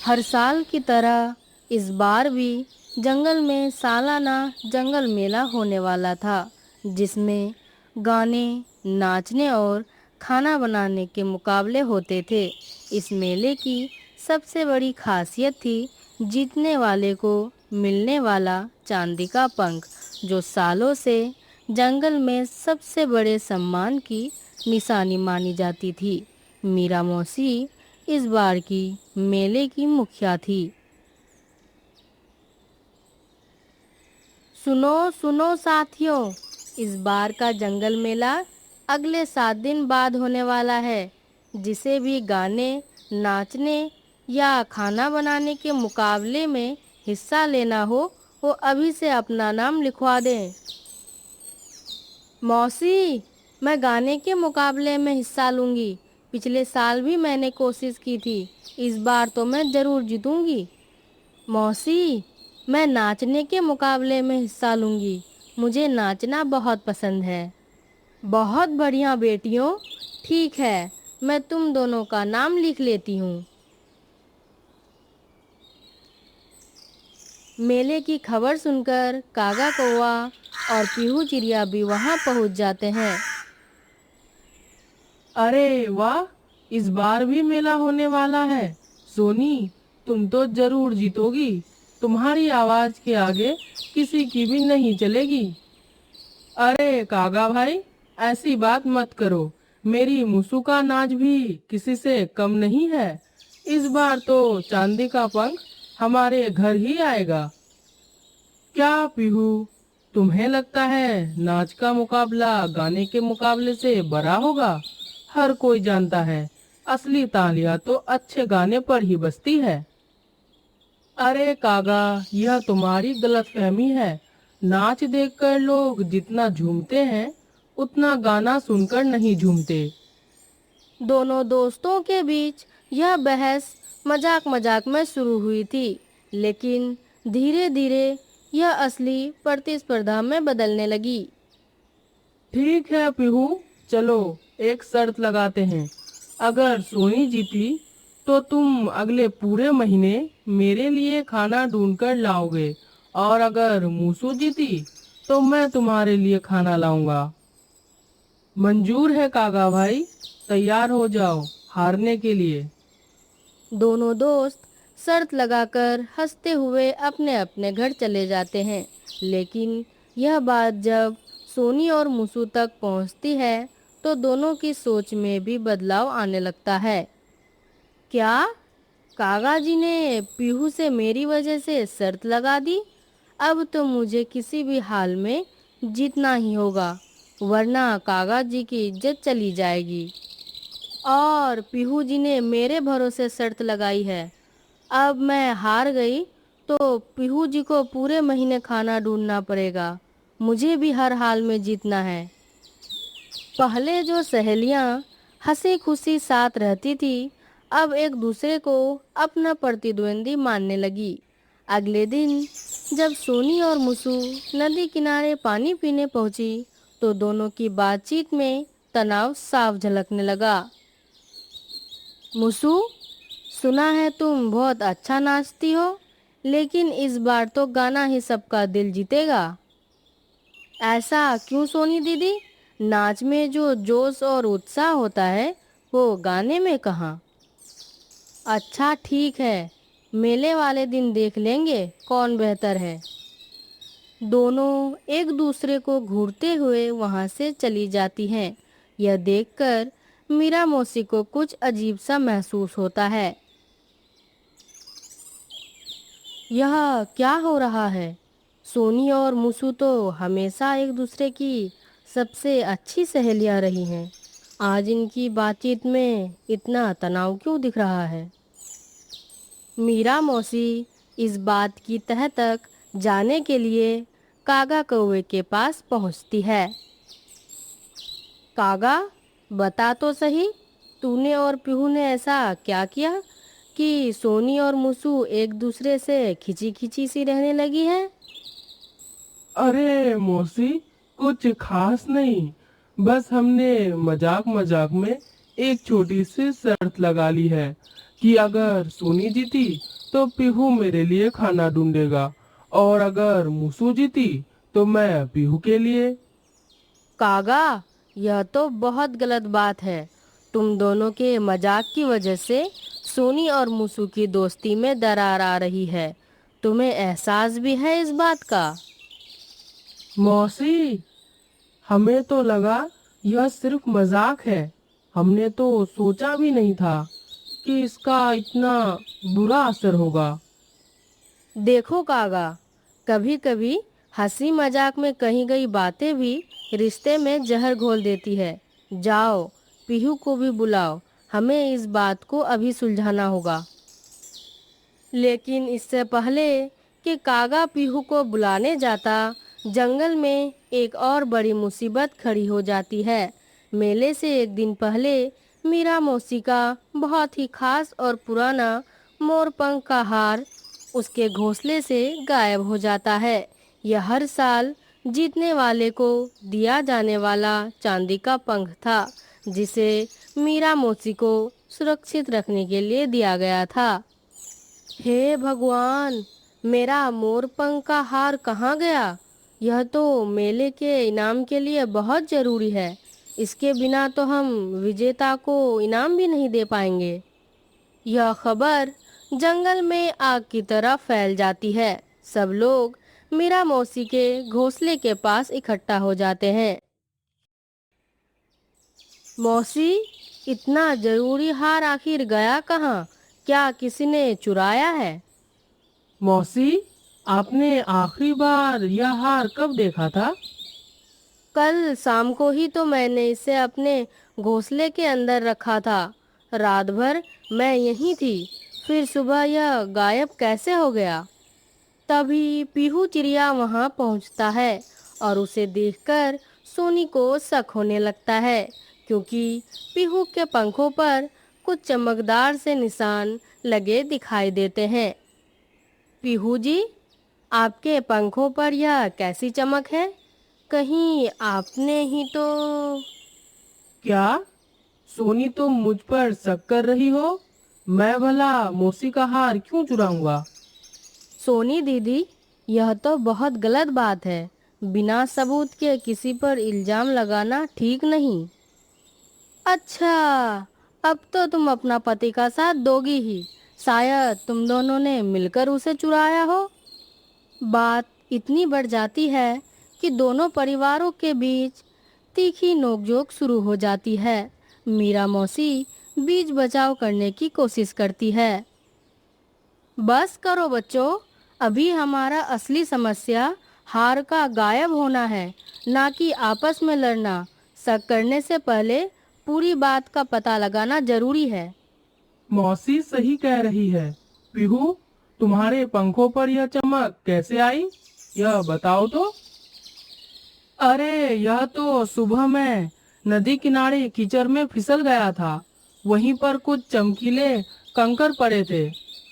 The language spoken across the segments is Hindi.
हर साल की तरह इस बार भी जंगल में सालाना जंगल मेला होने वाला था, जिसमें गाने, नाचने और खाना बनाने के मुकाबले होते थे। इस मेले की सबसे बड़ी खासियत थी जीतने वाले को मिलने वाला चांदी का पंख, जो सालों से जंगल में सबसे बड़े सम्मान की निशानी मानी जाती थी। मीरा मौसी इस बार की मेले की मुखिया थी। सुनो सुनो साथियों, इस बार का जंगल मेला अगले 7 दिन बाद होने वाला है। जिसे भी गाने, नाचने या खाना बनाने के मुकाबले में हिस्सा लेना हो, वो अभी से अपना नाम लिखवा दें। मौसी, मैं गाने के मुकाबले में हिस्सा लूँगी। पिछले साल भी मैंने कोशिश की थी, इस बार तो मैं ज़रूर जीतूँगी। मौसी, मैं नाचने के मुकाबले में हिस्सा लूँगी। मुझे नाचना बहुत पसंद है। बहुत बढ़िया बेटियों, ठीक है, मैं तुम दोनों का नाम लिख लेती हूँ। मेले की खबर सुनकर कागा कौवा और पीहू चिड़िया भी वहाँ पहुँच जाते हैं। अरे वाह, इस बार भी मेला होने वाला है। सोनी, तुम तो जरूर जीतोगी। तुम्हारी आवाज के आगे किसी की भी नहीं चलेगी। अरे कागा भाई, ऐसी बात मत करो। मेरी मुसु का नाच भी किसी से कम नहीं है। इस बार तो चांदी का पंख हमारे घर ही आएगा। क्या पीहू, तुम्हें लगता है नाच का मुकाबला गाने के मुकाबले से बड़ा होगा? हर कोई जानता है असली तालियां तो अच्छे गाने पर ही बजती है। अरे कागा, यह तुम्हारी गलतफहमी है। नाच देखकर लोग जितना झूमते हैं, उतना गाना सुनकर नहीं झूमते। दोनों दोस्तों के बीच यह बहस मजाक मजाक में शुरू हुई थी, लेकिन धीरे धीरे यह असली प्रतिस्पर्धा में बदलने लगी। ठीक है पीहू, चलो एक शर्त लगाते हैं। अगर सोनी जीती तो तुम अगले पूरे महीने मेरे लिए खाना ढूंढ कर लाओगे, और अगर मूसू जीती तो मैं तुम्हारे लिए खाना लाऊंगा। मंजूर है कागा भाई, तैयार हो जाओ हारने के लिए। दोनों दोस्त शर्त लगाकर हंसते हुए अपने अपने घर चले जाते हैं। लेकिन यह बात जब सोनी और मुसू तक पहुंचती है, तो दोनों की सोच में भी बदलाव आने लगता है। क्या कागा जी ने पीहू से मेरी वजह से शर्त लगा दी? अब तो मुझे किसी भी हाल में जीतना ही होगा, वरना कागा जी की इज्जत चली जाएगी। और पीहू जी ने मेरे भरोसे शर्त लगाई है। अब मैं हार गई तो पीहू जी को पूरे महीने खाना ढूंढना पड़ेगा। मुझे भी हर हाल में जीतना है। पहले जो सहेलियां हंसी खुशी साथ रहती थी, अब एक दूसरे को अपना प्रतिद्वंदी मानने लगी। अगले दिन जब सोनी और मुसू नदी किनारे पानी पीने पहुंची, तो दोनों की बातचीत में तनाव साफ झलकने लगा। मुसू, सुना है तुम बहुत अच्छा नाचती हो, लेकिन इस बार तो गाना ही सबका दिल जीतेगा। ऐसा क्यों सोनी दीदी? नाच में जो जोश और उत्साह होता है, वो गाने में कहाँ? अच्छा ठीक है, मेले वाले दिन देख लेंगे कौन बेहतर है। दोनों एक दूसरे को घूरते हुए वहां से चली जाती हैं। यह देखकर मीरा मौसी को कुछ अजीब सा महसूस होता है। यह क्या हो रहा है? सोनी और मुसू तो हमेशा एक दूसरे की सबसे अच्छी सहेलियां रही हैं। आज इनकी बातचीत में इतना तनाव क्यों दिख रहा है? मीरा मौसी इस बात की तह तक जाने के लिए कागा कौवे के पास पहुंचती है। कागा, बता तो सही, तूने और पीहू ने ऐसा क्या किया कि सोनी और मुसू एक दूसरे से खिंची खिंची सी रहने लगी है? अरे मौसी, कुछ खास नहीं। बस हमने मजाक मजाक में एक छोटी सी शर्त लगा ली है कि अगर सोनी जीती तो पीहू मेरे लिए खाना ढूंढेगा, और अगर मूसू जीती तो मैं पीहू के लिए। कागा, यह तो बहुत गलत बात है। तुम दोनों के मजाक की वजह से सोनी और मूसू की दोस्ती में दरार आ रही है। तुम्हें एहसास भी है इस बात का? मौसी, हमें तो लगा यह सिर्फ मजाक है। हमने तो सोचा भी नहीं था कि इसका इतना बुरा असर होगा। देखो कागा, कभी कभी हंसी मजाक में कही गई बातें भी रिश्ते में जहर घोल देती है। जाओ, पीहू को भी बुलाओ, हमें इस बात को अभी सुलझाना होगा। लेकिन इससे पहले कि कागा पीहू को बुलाने जाता, जंगल में एक और बड़ी मुसीबत खड़ी हो जाती है। मेले से एक दिन पहले मीरा मौसी का बहुत ही खास और पुराना मोरपंख का हार उसके घोंसले से गायब हो जाता है। यह हर साल जीतने वाले को दिया जाने वाला चांदी का पंख था, जिसे मीरा मौसी को सुरक्षित रखने के लिए दिया गया था। हे भगवान! मेरा मोरपंख का हार कहाँ गया? यह तो मेले के इनाम के लिए बहुत जरूरी है। इसके बिना तो हम विजेता को इनाम भी नहीं दे पाएंगे। यह खबर जंगल में आग की तरह फैल जाती है। सब लोग मीरा मौसी के घोंसले के पास इकट्ठा हो जाते हैं। मौसी, इतना जरूरी हार आखिर गया कहाँ? क्या किसी ने चुराया है? मौसी, आपने आखिरी बार यह हार कब देखा था? कल शाम को ही तो मैंने इसे अपने घोंसले के अंदर रखा था। रात भर मैं यहीं थी, फिर सुबह यह गायब कैसे हो गया? तभी पीहू चिड़िया वहां पहुंचता है और उसे देखकर सोनी को शक होने लगता है, क्योंकि पीहू के पंखों पर कुछ चमकदार से निशान लगे दिखाई देते हैं। पीहू जी, आपके पंखों पर यह कैसी चमक है? कहीं आपने ही तो... क्या सोनी तुम मुझ पर शक कर रही हो? मैं भला मौसी का हार क्यों चुराऊंगा? सोनी दीदी, यह तो बहुत गलत बात है। बिना सबूत के किसी पर इल्जाम लगाना ठीक नहीं। अच्छा, अब तो तुम अपना पति का साथ दोगी ही। शायद तुम दोनों ने मिलकर उसे चुराया हो। बात इतनी बढ़ जाती है कि दोनों परिवारों के बीच तीखी नोकझोंक शुरू हो जाती है। मीरा मौसी बीच बचाव करने की कोशिश करती है। बस करो बच्चों, अभी हमारा असली समस्या हार का गायब होना है, ना कि आपस में लड़ना। शक करने से पहले पूरी बात का पता लगाना जरूरी है। मौसी सही कह रही है। पीहू, तुम्हारे पंखों पर यह चमक कैसे आई? यह बताओ तो। अरे, यह तो सुबह मैं नदी किनारे कीचड़ में फिसल गया था। वहीं पर कुछ चमकीले कंकर पड़े थे,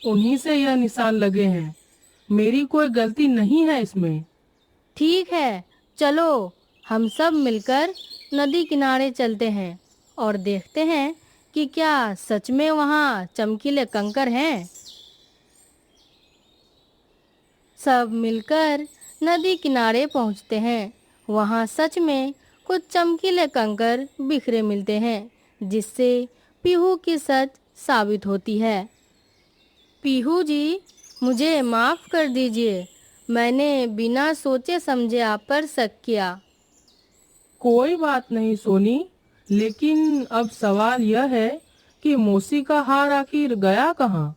उन्हीं से यह निशान लगे हैं। मेरी कोई गलती नहीं है इसमें। ठीक है, चलो हम सब मिलकर नदी किनारे चलते हैं और देखते हैं कि क्या सच में वहाँ चमकीले कंकर हैं। सब मिलकर नदी किनारे पहुँचते हैं। वहाँ सच में कुछ चमकीले कंकर बिखरे मिलते हैं, जिससे पीहू की सच साबित होती है। पीहू जी, मुझे माफ़ कर दीजिए। मैंने बिना सोचे समझे आप पर शक किया। कोई बात नहीं सोनी, लेकिन अब सवाल यह है कि मौसी का हार आखिर गया कहाँ?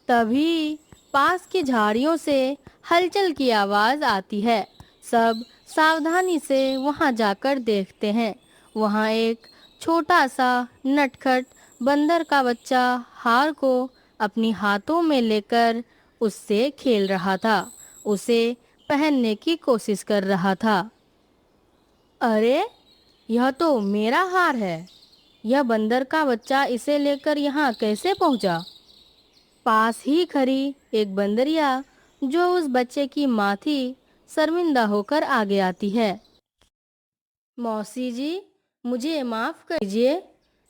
तभी पास की झाड़ियों से हलचल की आवाज़ आती है। सब सावधानी से वहां जाकर देखते हैं। वहां एक छोटा सा नटखट बंदर का बच्चा हार को अपनी हाथों में लेकर उससे खेल रहा था, उसे पहनने की कोशिश कर रहा था। अरे, यह तो मेरा हार है। यह बंदर का बच्चा इसे लेकर यहाँ कैसे पहुँचा? पास ही खड़ी एक बंदरिया, जो उस बच्चे की माँ थी, शर्मिंदा होकर आगे आती है। मौसी जी, मुझे माफ कर दीजिए।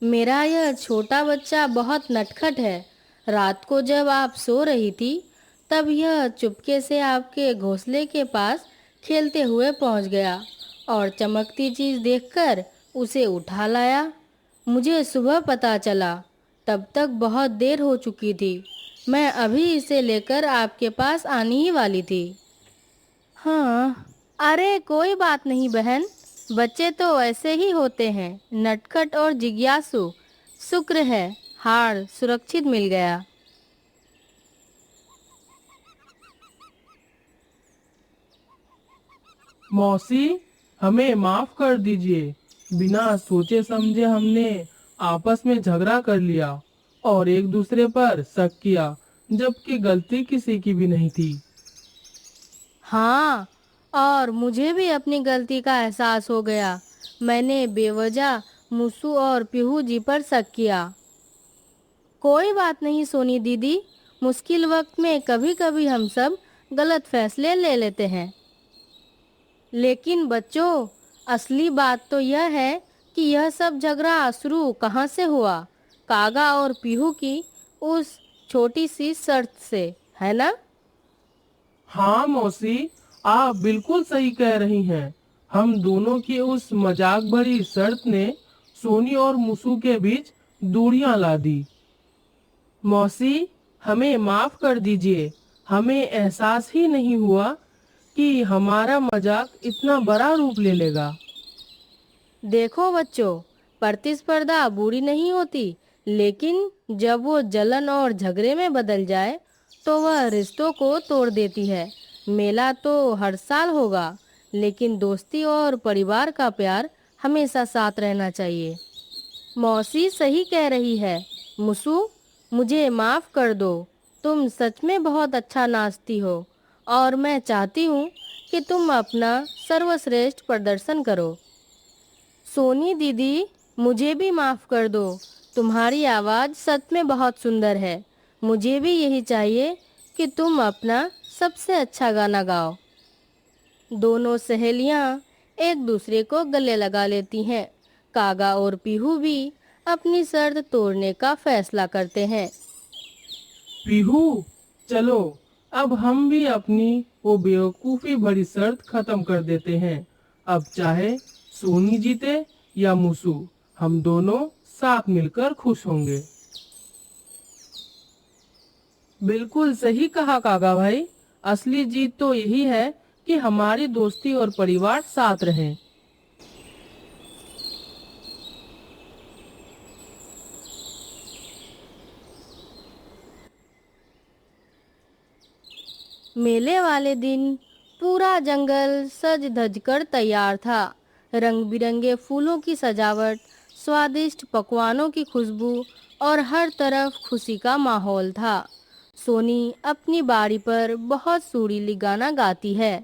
मेरा यह छोटा बच्चा बहुत नटखट है। रात को जब आप सो रही थी, तब यह चुपके से आपके घोंसले के पास खेलते हुए पहुंच गया और चमकती चीज़ देखकर उसे उठा लाया। मुझे सुबह पता चला, तब तक बहुत देर हो चुकी थी। मैं अभी इसे लेकर आपके पास आने ही वाली थी। हाँ, अरे कोई बात नहीं बहन, बच्चे तो ऐसे ही होते हैं, नटखट और जिज्ञासु। शुक्र है हार सुरक्षित मिल गया। मौसी, हमें माफ कर दीजिए। बिना सोचे समझे हमने आपस में झगड़ा कर लिया और एक दूसरे पर शक किया, जबकि गलती किसी की भी नहीं थी। हाँ, और मुझे भी अपनी गलती का एहसास हो गया। मैंने बेवजह मुसू और पीहू जी पर शक किया। कोई बात नहीं सोनी दीदी, मुश्किल वक्त में कभी कभी हम सब गलत फैसले ले लेते हैं। लेकिन बच्चों, असली बात तो यह है कि यह सब झगड़ा शुरू कहाँ से हुआ? कागा और पीहू की उस छोटी सी शर्त से, है ना? हाँ मौसी, आप बिल्कुल सही कह रही हैं। हम दोनों की उस मजाक भरी शर्त ने सोनी और मुसू के बीच दूरियां ला दी। मौसी, हमें माफ कर दीजिए। हमें एहसास ही नहीं हुआ कि हमारा मजाक इतना बड़ा रूप ले लेगा। देखो बच्चों, प्रतिस्पर्धा बुरी नहीं होती, लेकिन जब वो जलन और झगड़े में बदल जाए तो वह रिश्तों को तोड़ देती है। मेला तो हर साल होगा, लेकिन दोस्ती और परिवार का प्यार हमेशा साथ रहना चाहिए। मौसी सही कह रही है। मुसु, मुझे माफ कर दो। तुम सच में बहुत अच्छा नाचती हो और मैं चाहती हूँ कि तुम अपना सर्वश्रेष्ठ प्रदर्शन करो। सोनी दीदी, मुझे भी माफ कर दो। तुम्हारी आवाज़ सच में बहुत सुंदर है। मुझे भी यही चाहिए कि तुम अपना सबसे अच्छा गाना गाओ। दोनों सहेलियां एक दूसरे को गले लगा लेती हैं। कागा और पीहू भी अपनी शर्त तोड़ने का फैसला करते हैं। पीहू, चलो अब हम भी अपनी वो बेवकूफी भरी शर्त खत्म कर देते हैं। अब चाहे सोनी जीते या मुसू, हम दोनों साथ मिलकर खुश होंगे। बिल्कुल सही कहा काका भाई। असली जीत तो यही है कि हमारी दोस्ती और परिवार साथ रहें। मेले वाले दिन पूरा जंगल सज धज कर तैयार था। रंग बिरंगे फूलों की सजावट, स्वादिष्ट पकवानों की खुशबू और हर तरफ खुशी का माहौल था। सोनी अपनी बारी पर बहुत सुरीली गाना गाती है।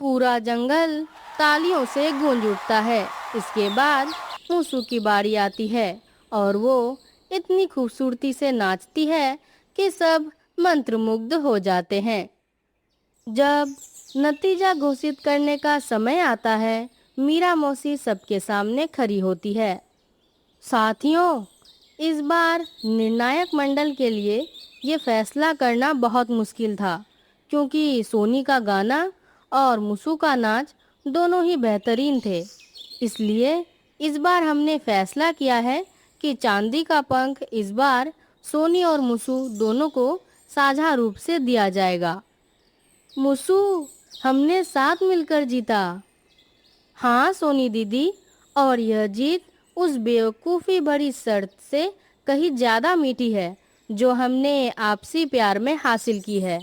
पूरा जंगल तालियों से गूंज उठता है। इसके बाद मूसू की बारी आती है और वो इतनी खूबसूरती से नाचती है कि सब मंत्रमुग्ध हो जाते हैं। जब नतीजा घोषित करने का समय आता है, मीरा मौसी सबके सामने खड़ी होती है। साथियों, इस बार निर्णायक मंडल के लिए ये फैसला करना बहुत मुश्किल था, क्योंकि सोनी का गाना और मुसू का नाच दोनों ही बेहतरीन थे। इसलिए इस बार हमने फैसला किया है कि चांदी का पंख इस बार सोनी और मुसू दोनों को साझा रूप से दिया जाएगा। मुसू, हमने साथ मिलकर जीता। हाँ सोनी दीदी, और यह जीत उस बेवकूफ़ी भरी शर्त से कहीं ज़्यादा मीठी है जो हमने आपसी प्यार में हासिल की है।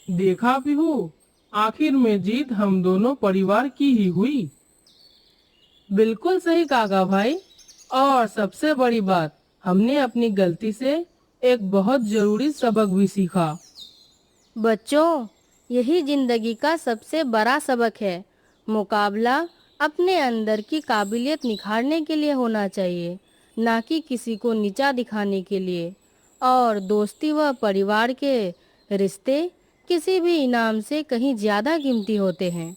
देखा पीहू, आखिर में जीत हम दोनों परिवार की ही हुई। बिल्कुल सही काका भाई। और सबसे बड़ी बात, हमने अपनी गलती से एक बहुत जरूरी सबक भी सीखा। बच्चों, यही जिंदगी का सबसे बड़ा सबक है। मुकाबला अपने अंदर की काबिलियत निखारने के लिए होना चाहिए, ना कि किसी को नीचा दिखाने के लिए। और दोस्ती व परिवार के रिश्ते किसी भी इनाम से कहीं ज़्यादा कीमती होते हैं।